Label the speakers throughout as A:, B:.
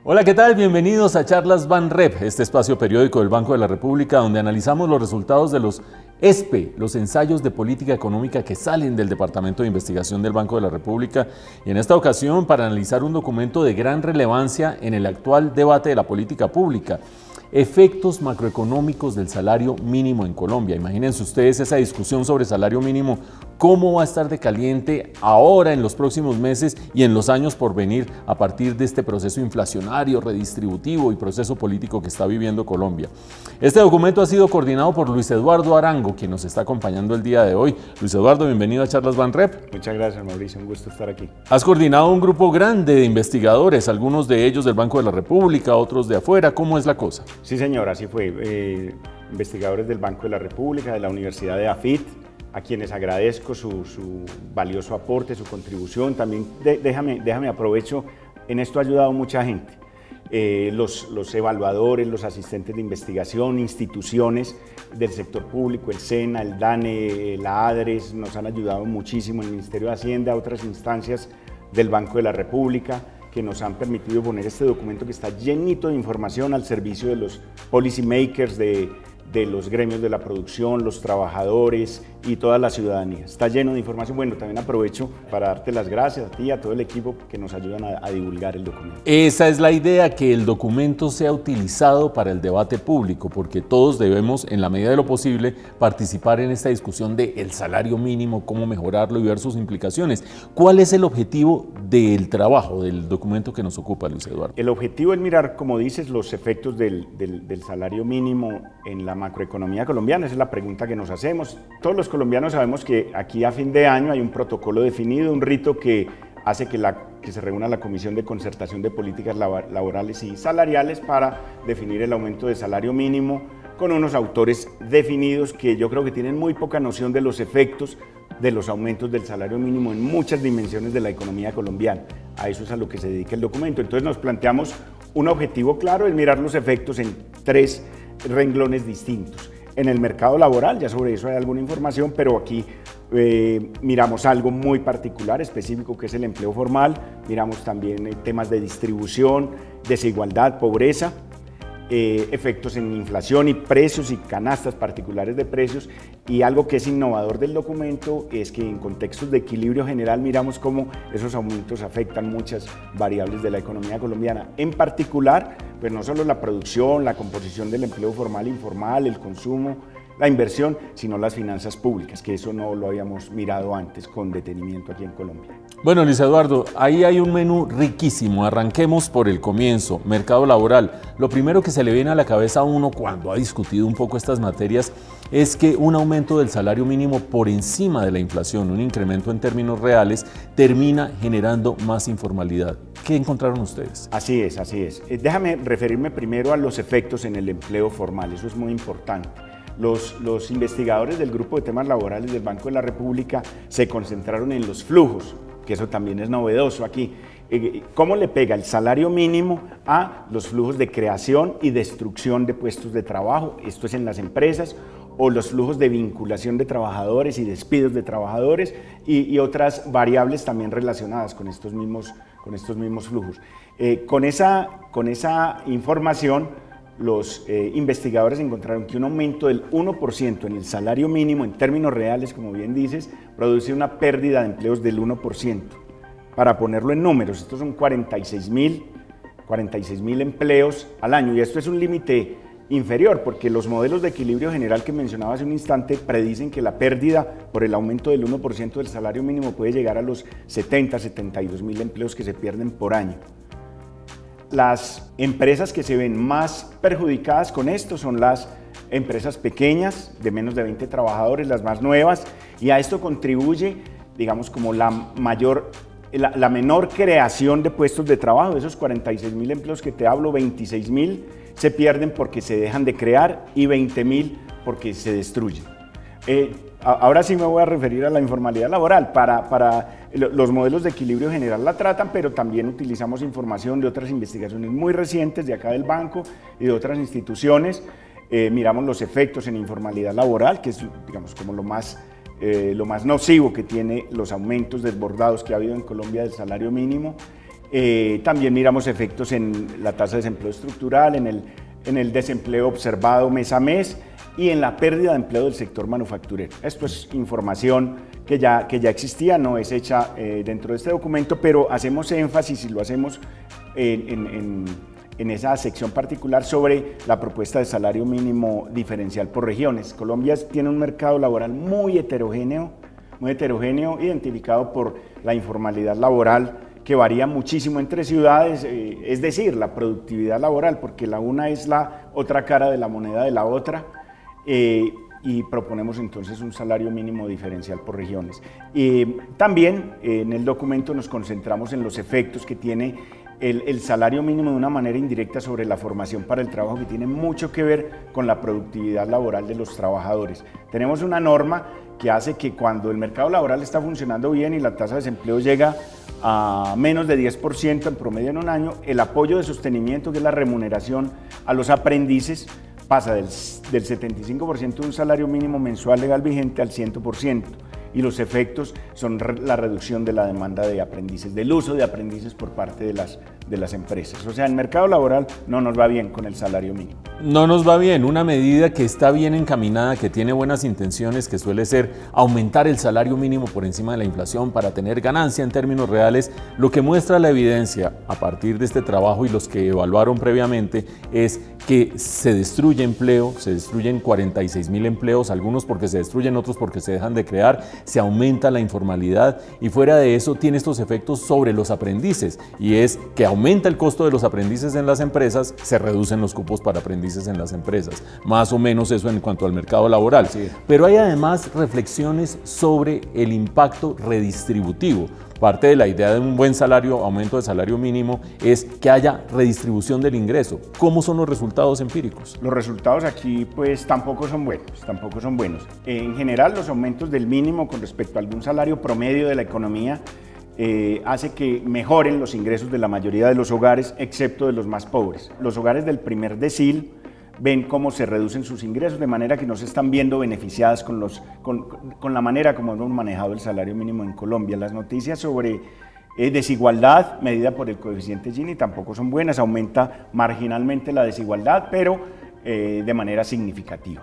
A: Hola, ¿qué tal? Bienvenidos a Charlas Banrep, este espacio periódico del Banco de la República donde analizamos los resultados de los ESPE, los ensayos de política económica que salen del Departamento de Investigación del Banco de la República, y en esta ocasión para analizar un documento de gran relevancia en el actual debate de la política pública: efectos macroeconómicos del salario mínimo en Colombia. Imagínense ustedes esa discusión sobre salario mínimo, cómo va a estar de caliente ahora, en los próximos meses y en los años por venir, a partir de este proceso inflacionario, redistributivo y proceso político que está viviendo Colombia. Este documento ha sido coordinado por Luis Eduardo Arango, quien nos está acompañando el día de hoy. Luis Eduardo, bienvenido a Charlas Banrep.
B: Muchas gracias, Mauricio, un gusto estar aquí.
A: Has coordinado un grupo grande de investigadores, algunos de ellos del Banco de la República, otros de afuera. ¿Cómo es la cosa?
B: Sí, señor, así fue. Investigadores del Banco de la República, de la Universidad de AFIT, a quienes agradezco su valioso aporte, su contribución. También déjame aprovecho, en esto ha ayudado mucha gente. Los evaluadores, los asistentes de investigación, instituciones del sector público, el SENA, el DANE, la ADRES, nos han ayudado muchísimo, el Ministerio de Hacienda, otras instancias del Banco de la República, que nos han permitido poner este documento que está llenito de información al servicio de los policy makers, de los gremios de la producción, los trabajadores y toda la ciudadanía. Está lleno de información. Bueno, también aprovecho para darte las gracias a ti y a todo el equipo que nos ayudan a divulgar el documento.
A: Esa es la idea, que el documento sea utilizado para el debate público, porque todos debemos, en la medida de lo posible, participar en esta discusión del salario mínimo, cómo mejorarlo y ver sus implicaciones. ¿Cuál es el objetivo del trabajo, del documento que nos ocupa, Luis Eduardo?
B: El objetivo es mirar, como dices, los efectos del salario mínimo en la macroeconomía colombiana. Esa es la pregunta que nos hacemos. Todos los colombianos sabemos que aquí a fin de año hay un protocolo definido, un rito que hace que se reúna la Comisión de Concertación de Políticas Laborales y Salariales para definir el aumento del salario mínimo, con unos autores definidos que yo creo que tienen muy poca noción de los efectos de los aumentos del salario mínimo en muchas dimensiones de la economía colombiana. A eso es a lo que se dedica el documento. Entonces nos planteamos un objetivo claro, es mirar los efectos en tres renglones distintos. En el mercado laboral, ya sobre eso hay alguna información, pero aquí miramos algo muy particular, específico, que es el empleo formal. Miramos también temas de distribución, desigualdad, pobreza, efectos en inflación y precios y canastas particulares de precios. Y algo que es innovador del documento es que en contextos de equilibrio general miramos cómo esos aumentos afectan muchas variables de la economía colombiana. En particular, pues no solo la producción, la composición del empleo formal e informal, el consumo, la inversión, sino las finanzas públicas, que eso no lo habíamos mirado antes con detenimiento aquí en Colombia.
A: Bueno, Luis Eduardo, ahí hay un menú riquísimo. Arranquemos por el comienzo, mercado laboral. Lo primero que se le viene a la cabeza a uno cuando ha discutido un poco estas materias es que un aumento del salario mínimo por encima de la inflación, un incremento en términos reales, termina generando más informalidad. ¿Qué encontraron ustedes?
B: Así es, así es. Déjame referirme primero a los efectos en el empleo formal, eso es muy importante. Los investigadores del Grupo de Temas Laborales del Banco de la República se concentraron en los flujos, que eso también es novedoso aquí. ¿Cómo le pega el salario mínimo a los flujos de creación y destrucción de puestos de trabajo? Esto es en las empresas, o los flujos de vinculación de trabajadores y despidos de trabajadores y otras variables también relacionadas con estos mismos flujos. Con esa información, los investigadores encontraron que un aumento del 1% en el salario mínimo, en términos reales, como bien dices, produce una pérdida de empleos del 1%. Para ponerlo en números, estos son 46.000 empleos al año, y esto es un límite inferior, porque los modelos de equilibrio general que mencionaba hace un instante predicen que la pérdida por el aumento del 1% del salario mínimo puede llegar a los 72.000 empleos que se pierden por año. Las empresas que se ven más perjudicadas con esto son las empresas pequeñas, de menos de 20 trabajadores, las más nuevas, y a esto contribuye, digamos, como la menor creación de puestos de trabajo. De esos 46.000 empleos que te hablo, 26.000 se pierden porque se dejan de crear y 20.000 porque se destruyen. Ahora sí me voy a referir a la informalidad laboral. Los modelos de equilibrio general la tratan, pero también utilizamos información de otras investigaciones muy recientes de acá del banco y de otras instituciones. Miramos los efectos en informalidad laboral, que es, digamos, como lo más nocivo que tiene los aumentos desbordados que ha habido en Colombia del salario mínimo. También miramos efectos en la tasa de desempleo estructural, en el desempleo observado mes a mes y en la pérdida de empleo del sector manufacturero. Esto es información que ya existía, no es hecha dentro de este documento, pero hacemos énfasis y lo hacemos en esa sección particular sobre la propuesta de salario mínimo diferencial por regiones. Colombia tiene un mercado laboral muy heterogéneo, identificado por la informalidad laboral, que varía muchísimo entre ciudades, es decir, la productividad laboral, porque la una es la otra cara de la moneda de la otra, y proponemos entonces un salario mínimo diferencial por regiones. También en el documento nos concentramos en los efectos que tiene el salario mínimo de una manera indirecta sobre la formación para el trabajo, que tiene mucho que ver con la productividad laboral de los trabajadores. Tenemos una norma que hace que cuando el mercado laboral está funcionando bien y la tasa de desempleo llega a menos de 10% en promedio en un año, el apoyo de sostenimiento, que es la remuneración a los aprendices, pasa del 75% de un salario mínimo mensual legal vigente al 100%. Y los efectos son la reducción de la demanda de aprendices, del uso de aprendices por parte de las empresas. O sea, el mercado laboral no nos va bien con el salario mínimo.
A: No nos va bien. Una medida que está bien encaminada, que tiene buenas intenciones, que suele ser aumentar el salario mínimo por encima de la inflación para tener ganancia en términos reales. Lo que muestra la evidencia a partir de este trabajo y los que evaluaron previamente es que se destruye empleo, se destruyen 46.000 empleos, algunos porque se destruyen, otros porque se dejan de crear, se aumenta la informalidad y fuera de eso tiene estos efectos sobre los aprendices, y es que aumenta el costo de los aprendices en las empresas, se reducen los cupos para aprendices en las empresas, más o menos eso en cuanto al mercado laboral. Sí. Pero hay además reflexiones sobre el impacto redistributivo. Parte de la idea de un buen salario, aumento de salario mínimo, es que haya redistribución del ingreso. ¿Cómo son los resultados empíricos?
B: Los resultados aquí pues tampoco son buenos. En general, los aumentos del mínimo con respecto a algún salario promedio de la economía hace que mejoren los ingresos de la mayoría de los hogares, excepto de los más pobres. Los hogares del primer decil ven cómo se reducen sus ingresos, de manera que no se están viendo beneficiadas con la manera como hemos manejado el salario mínimo en Colombia. Las noticias sobre desigualdad medida por el coeficiente Gini tampoco son buenas, aumenta marginalmente la desigualdad, pero de manera significativa.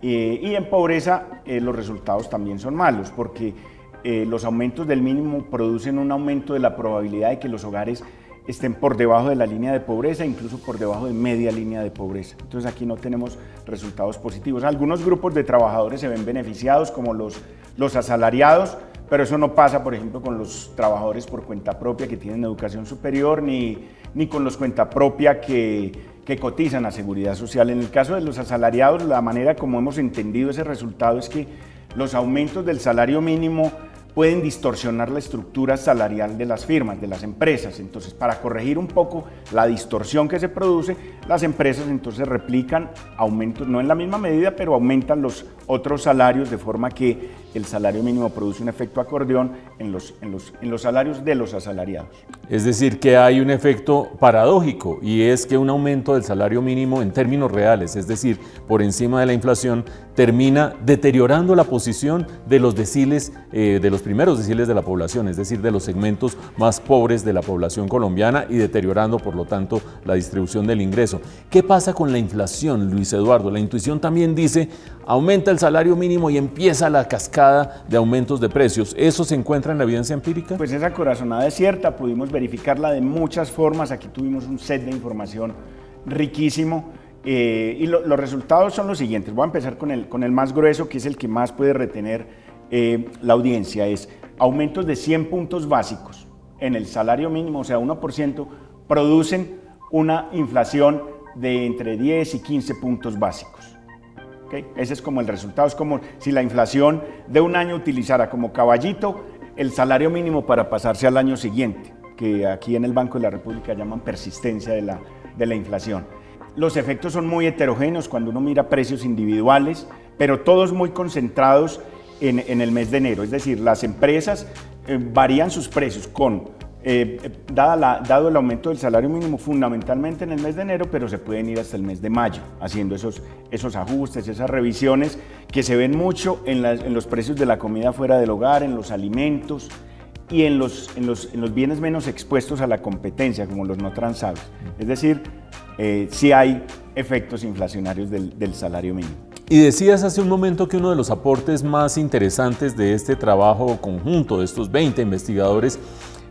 B: Y en pobreza los resultados también son malos, porque los aumentos del mínimo producen un aumento de la probabilidad de que los hogares estén por debajo de la línea de pobreza, incluso por debajo de media línea de pobreza. Entonces aquí no tenemos resultados positivos. Algunos grupos de trabajadores se ven beneficiados, como los asalariados, pero eso no pasa, por ejemplo, con los trabajadores por cuenta propia que tienen educación superior, ni con los cuenta propia que cotizan a Seguridad Social. En el caso de los asalariados, la manera como hemos entendido ese resultado es que los aumentos del salario mínimo pueden distorsionar la estructura salarial de las firmas, de las empresas. Entonces, para corregir un poco la distorsión que se produce, las empresas entonces replican aumentos, no en la misma medida, pero aumentan los otros salarios, de forma que el salario mínimo produce un efecto acordeón en los salarios de los asalariados.
A: Es decir, que hay un efecto paradójico, y es que un aumento del salario mínimo en términos reales, es decir, por encima de la inflación, termina deteriorando la posición de los deciles, de los primeros deciles de la población, es decir, de los segmentos más pobres de la población colombiana, y deteriorando, por lo tanto, la distribución del ingreso. ¿Qué pasa con la inflación, Luis Eduardo? La intuición también dice, aumenta el salario mínimo y empieza la cascada de aumentos de precios. ¿Eso se encuentra en la evidencia empírica?
B: Pues esa corazonada es cierta, pudimos verificarla de muchas formas. Aquí tuvimos un set de información riquísimo. Y los resultados son los siguientes. Voy a empezar con el más grueso, que es el que más puede retener la audiencia. Es aumentos de 100 puntos básicos en el salario mínimo, o sea, 1%, producen una inflación de entre 10 y 15 puntos básicos. ¿Okay? Ese es como el resultado. Es como si la inflación de un año utilizara como caballito el salario mínimo para pasarse al año siguiente, que aquí en el Banco de la República llaman persistencia de la inflación. Los efectos son muy heterogéneos cuando uno mira precios individuales, pero todos muy concentrados en el mes de enero. Es decir, las empresas varían sus precios dado el aumento del salario mínimo fundamentalmente en el mes de enero, pero se pueden ir hasta el mes de mayo, haciendo esos ajustes, esas revisiones que se ven mucho en los precios de la comida fuera del hogar, en los alimentos, y en los bienes menos expuestos a la competencia, como los no transables. Es decir, sí hay efectos inflacionarios del salario mínimo.
A: Y decías hace un momento que uno de los aportes más interesantes de este trabajo conjunto de estos 20 investigadores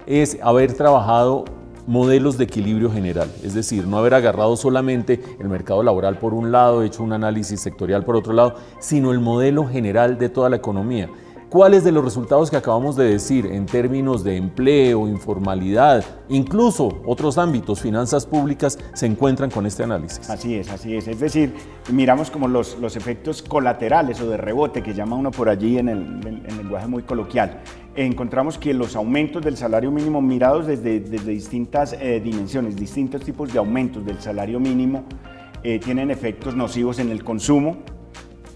A: es haber trabajado modelos de equilibrio general, es decir, no haber agarrado solamente el mercado laboral por un lado, hecho un análisis sectorial por otro lado, sino el modelo general de toda la economía. ¿Cuáles de los resultados que acabamos de decir en términos de empleo, informalidad, incluso otros ámbitos, finanzas públicas, se encuentran con este análisis?
B: Así es, así es. Es decir, miramos como los efectos colaterales o de rebote que llama uno por allí en el lenguaje muy coloquial. Encontramos que los aumentos del salario mínimo mirados desde distintas dimensiones, distintos tipos de aumentos del salario mínimo tienen efectos nocivos en el consumo,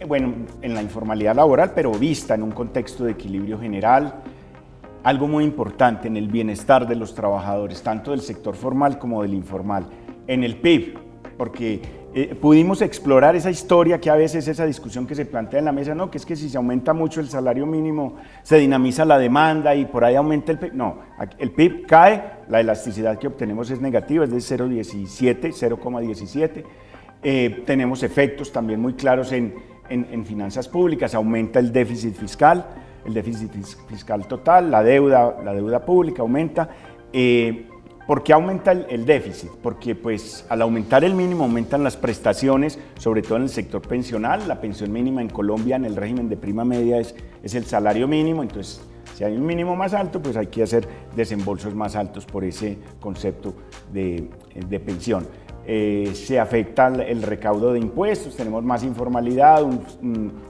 B: bueno, en la informalidad laboral, pero vista en un contexto de equilibrio general. Algo muy importante en el bienestar de los trabajadores, tanto del sector formal como del informal, en el PIB, porque pudimos explorar esa historia que a veces esa discusión que se plantea en la mesa, no, que es que si se aumenta mucho el salario mínimo se dinamiza la demanda y por ahí aumenta el PIB. No, el PIB cae, la elasticidad que obtenemos es negativa, es de 0,17. Tenemos efectos también muy claros en finanzas públicas, aumenta el déficit fiscal total, la deuda pública aumenta. ¿Por qué aumenta el déficit? Porque pues al aumentar el mínimo aumentan las prestaciones, sobre todo en el sector pensional. La pensión mínima en Colombia en el régimen de prima media es el salario mínimo, entonces si hay un mínimo más alto, pues hay que hacer desembolsos más altos por ese concepto de pensión. Se afecta el recaudo de impuestos, tenemos más informalidad,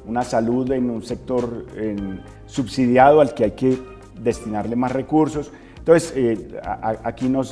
B: una salud en un sector subsidiado al que hay que destinarle más recursos. Entonces, aquí no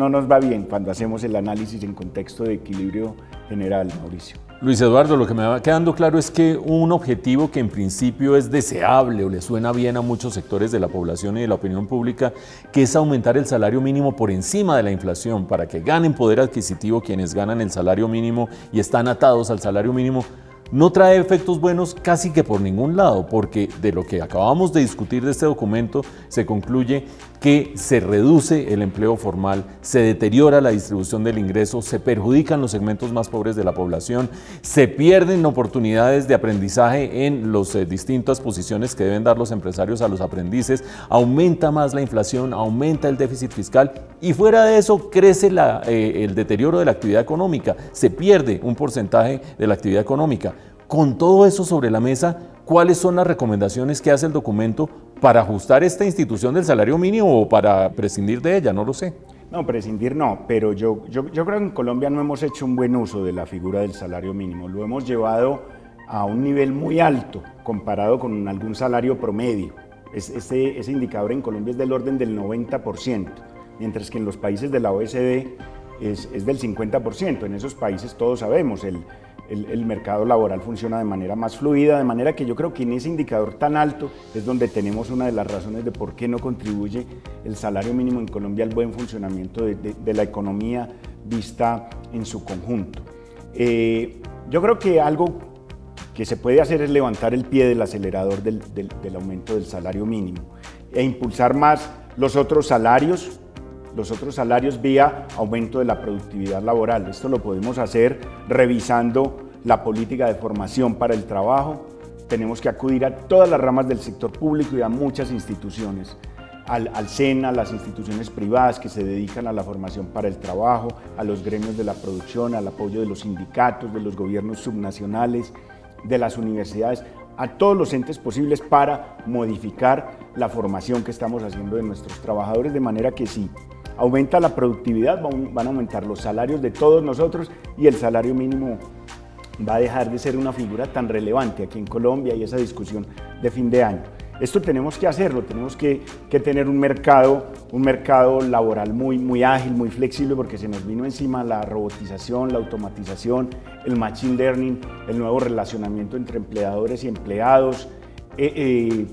B: nos va bien cuando hacemos el análisis en contexto de equilibrio general, Mauricio.
A: Luis Eduardo, lo que me va quedando claro es que un objetivo que en principio es deseable o le suena bien a muchos sectores de la población y de la opinión pública, que es aumentar el salario mínimo por encima de la inflación para que ganen poder adquisitivo quienes ganan el salario mínimo y están atados al salario mínimo, no trae efectos buenos casi que por ningún lado, porque de lo que acabamos de discutir de este documento se concluye que se reduce el empleo formal, se deteriora la distribución del ingreso, se perjudican los segmentos más pobres de la población, se pierden oportunidades de aprendizaje en las distintas posiciones que deben dar los empresarios a los aprendices, aumenta más la inflación, aumenta el déficit fiscal y fuera de eso crece el deterioro de la actividad económica, se pierde un porcentaje de la actividad económica. Con todo eso sobre la mesa, ¿cuáles son las recomendaciones que hace el documento para ajustar esta institución del salario mínimo o para prescindir de ella? No lo sé.
B: No, prescindir no, pero yo creo que en Colombia no hemos hecho un buen uso de la figura del salario mínimo. Lo hemos llevado a un nivel muy alto comparado con algún salario promedio. Ese indicador en Colombia es del orden del 90%, mientras que en los países de la OECD es del 50%. En esos países todos sabemos, el mercado laboral funciona de manera más fluida, de manera que yo creo que en ese indicador tan alto es donde tenemos una de las razones de por qué no contribuye el salario mínimo en Colombia al buen funcionamiento de la economía vista en su conjunto. Yo creo que algo que se puede hacer es levantar el pie del acelerador del aumento del salario mínimo e impulsar más los otros salarios vía aumento de la productividad laboral. Esto lo podemos hacer revisando la política de formación para el trabajo. Tenemos que acudir a todas las ramas del sector público y a muchas instituciones, al SENA, a las instituciones privadas que se dedican a la formación para el trabajo, a los gremios de la producción, al apoyo de los sindicatos, de los gobiernos subnacionales, de las universidades, a todos los entes posibles para modificar la formación que estamos haciendo de nuestros trabajadores, de manera que sí, aumenta la productividad, van a aumentar los salarios de todos nosotros y el salario mínimo va a dejar de ser una figura tan relevante aquí en Colombia y esa discusión de fin de año. Esto tenemos que hacerlo, tenemos que tener un mercado laboral muy ágil, muy flexible, porque se nos vino encima la robotización, la automatización, el machine learning, el nuevo relacionamiento entre empleadores y empleados.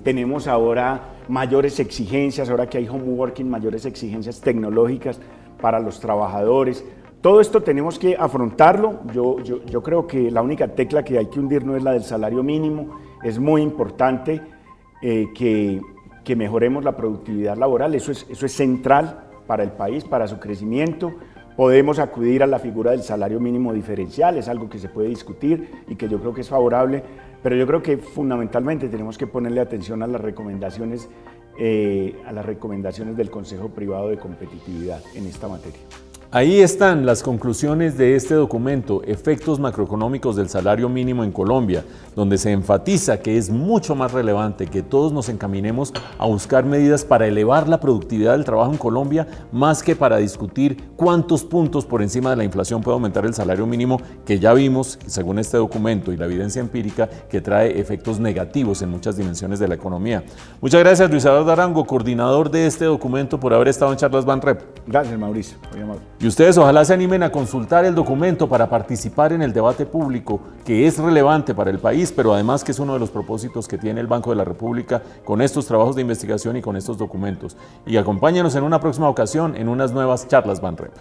B: Tenemos ahora mayores exigencias, ahora que hay home working, mayores exigencias tecnológicas para los trabajadores. Todo esto tenemos que afrontarlo. Yo creo que la única tecla que hay que hundir no es la del salario mínimo. Es muy importante que que mejoremos la productividad laboral, eso es central para el país, para su crecimiento. Podemos acudir a la figura del salario mínimo diferencial, es algo que se puede discutir y que yo creo que es favorable, pero yo creo que fundamentalmente tenemos que ponerle atención a las recomendaciones del Consejo Privado de Competitividad en esta materia.
A: Ahí están las conclusiones de este documento, Efectos macroeconómicos del salario mínimo en Colombia, donde se enfatiza que es mucho más relevante que todos nos encaminemos a buscar medidas para elevar la productividad del trabajo en Colombia, más que para discutir cuántos puntos por encima de la inflación puede aumentar el salario mínimo, que ya vimos, según este documento y la evidencia empírica, que trae efectos negativos en muchas dimensiones de la economía. Muchas gracias, Luis Eduardo Arango, coordinador de este documento, por haber estado en Charlas Banrep.
B: Gracias, Mauricio. Muy amable.
A: Y ustedes ojalá se animen a consultar el documento para participar en el debate público, que es relevante para el país, pero además que es uno de los propósitos que tiene el Banco de la República con estos trabajos de investigación y con estos documentos. Y acompáñenos en una próxima ocasión en unas nuevas Charlas Banrep.